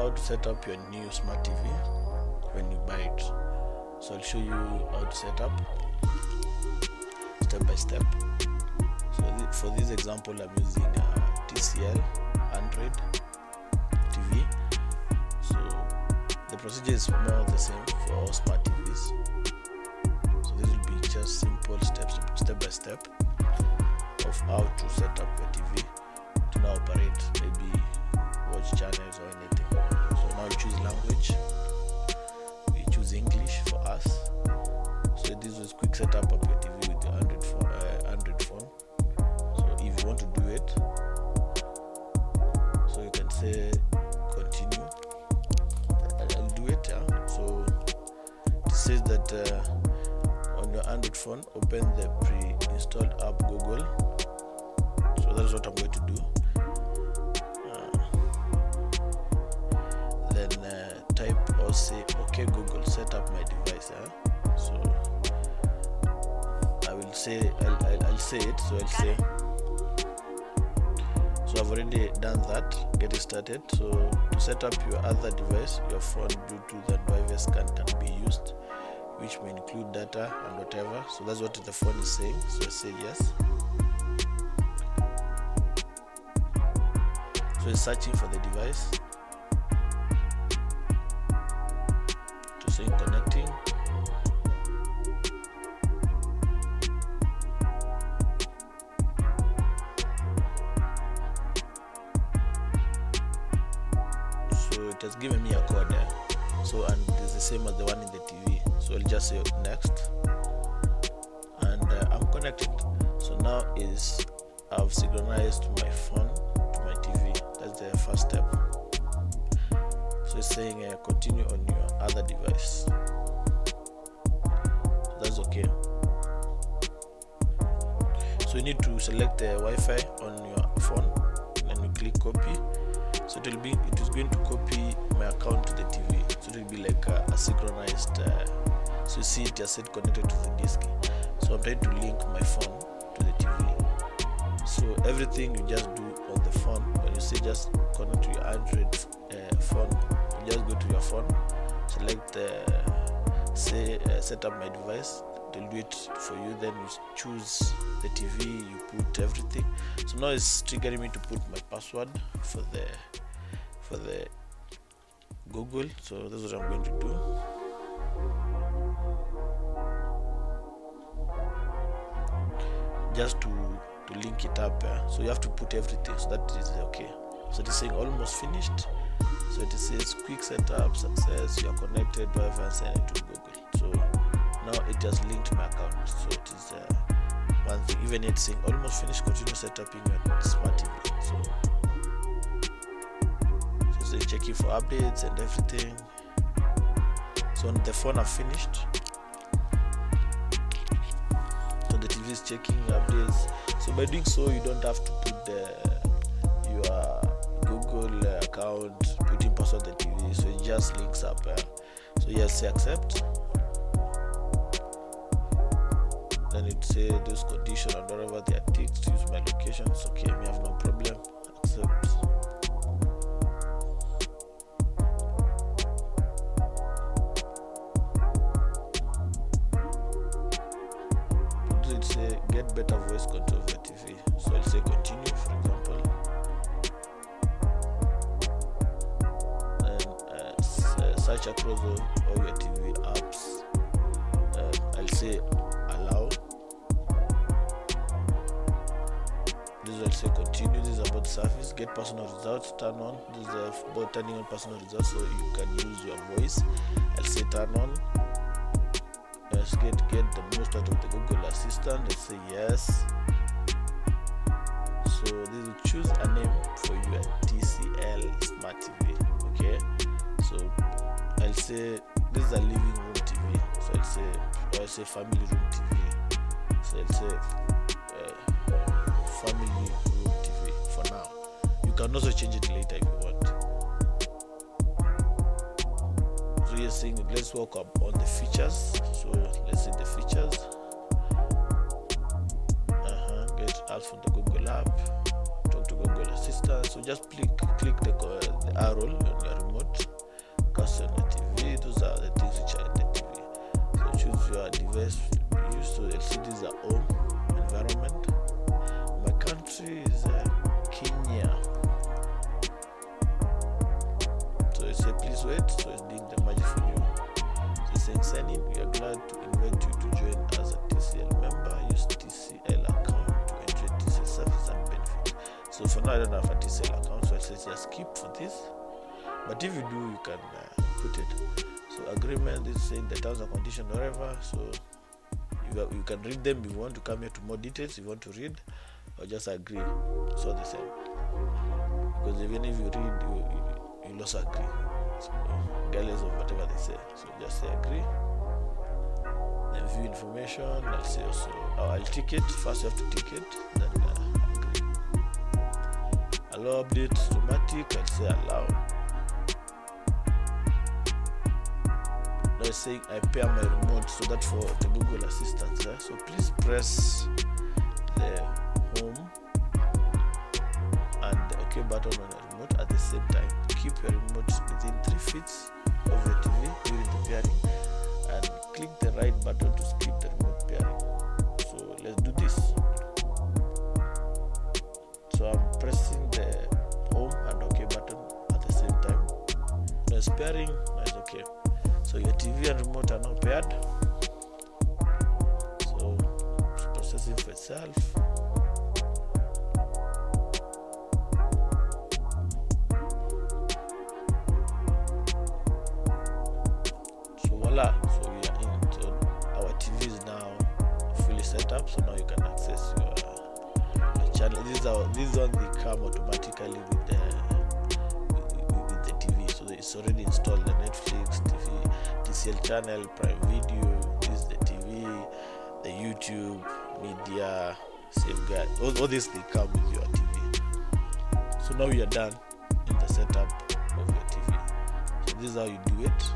how to set up your new smart TV when you buy it. So I'll show you how to set up step by step. So for this example, I'm using TCL Android TV. So the procedure is more the same for all smart TVs. So this will be just simple steps, step by step, of how to set up your TV to now operate, maybe watch channels or anything. So now you choose language. We choose English for us. So this is quick setup of your TV with the Android phone. So if you want to do it, so you can say continue. I'll do it. So it says that on your Android phone, open the pre-installed app Google. So that's what I'm going to do. Then type or say, okay Google, set up my device. So I will say, I'll say it. So I'll say, so I've already done that. Get it started. So to set up your other device, your phone, Bluetooth and Wi-Fi scan can be used, which may include data and whatever. So that's what the phone is saying. So I say yes. So it's searching for the device. To say connecting. So it has given me a code there. So and it's the same as the one in the TV. So I'll just say next. And I'm connected. So now I've synchronized my phone to my TV. That's the first step. So it's saying continue on your other device. So that's okay. So you need to select the Wi-Fi on your phone, and you click copy. So it is going to copy my account to the TV. So it will be like a synchronized. So you see it has said connected to the disk. So I'm trying to link my phone to the TV. So everything you just do on the phone, when you say just connect to your Android phone, you just go to your phone, select say set up my device. They'll do it for you. Then you choose the TV, you put everything. So now it's triggering me to put my password for the Google. So that's what I'm going to do. Just to link it up. So you have to put everything. So that is okay. So it is saying almost finished. So it says quick setup, success, you are connected, Wi-Fi and send it to Google. So now it just linked my account. So it is one thing. Even it's saying almost finished, continue setuping your smart TV. So it's checking for updates and everything. So on the phone I've finished. So the TV is checking updates. So by doing so, you don't have to put your Google account, put in password the TV. So it just links up. So yes, say accept. Then it say this condition and whatever they are ticked to use my location. It's okay, we have no problem. Accept. It say get better voice control of your TV. So I'll say continue, for example. And search across all your TV apps. I'll say allow. This I'll say continue. This is about service. Get personal results. Turn on. This is about turning on personal results, so you can use your voice. I'll say turn on. Let's get the most out of the Google Assistant. Let's say yes. So this will choose a name for your TCL Smart TV. Okay. So I'll say this is a living room TV. So I'll say family room TV. So I'll say family room TV for now. You can also change it later if you want. So you're saying let's work up on the features. So let's see the features. Get apps from the Google app. Talk to Google Assistant. So just click the arrow on your remote, cursor on your TV. Those are the things which are in the TV. So choose your device you use. So LCD is a home environment. My country is Kenya. So it says please wait. So it's doing the magic for you. So it's saying sign in. We are glad to invite you to join as a TCL member. Use TCL account to enjoy TCL service and benefit. So for now I don't have a TCL account, so it says just skip for this. But if you do, you can put it. So agreement is saying the terms and conditions, whatever. So you can read them if you want to come here to more details. If you want to read, or just agree. So the same. Because even if you read, you'll also agree. So, regardless of whatever they say. So just say agree. Then view information. I'll say also I'll tick it. First you have to tick it. Then agree. Allow updates automatic. I'll say allow. Now it's saying I pair my remote, so that for the Google Assistant. So please press the home and the OK button on your remote at the same time. Keep your remote within 3 feet of your TV during the pairing, and click the right button to skip the remote pairing. So let's do this. So I'm pressing the home and OK button at the same time. Now it's pairing, now it's OK. So your TV and remote are now paired. So it's processing for itself. So voila, so we are in. So our TV is now fully set up. So now you can access your channel. These ones they come automatically with the TV. So it's already installed the Netflix, TV, TCL channel, Prime Video. This is the TV, the YouTube, media, safeguard. All these they come with your TV. So now we are done in the setup of your TV. So this is how you do it.